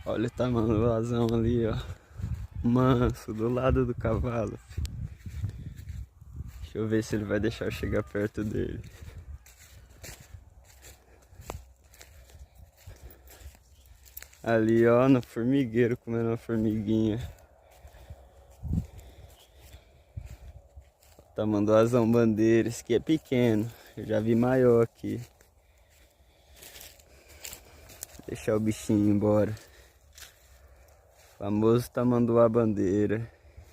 Olha o tamanho do vazão ali, ó. Manso, do lado do cavalo. Deixa eu ver se ele vai deixar eu chegar perto dele. Ali, ó, no formigueiro, comendo uma formiguinha. Tamanduazão bandeira, esse aqui é pequeno. Eu já vi maior aqui. Deixar o bichinho embora. Famoso tamanduá bandeira.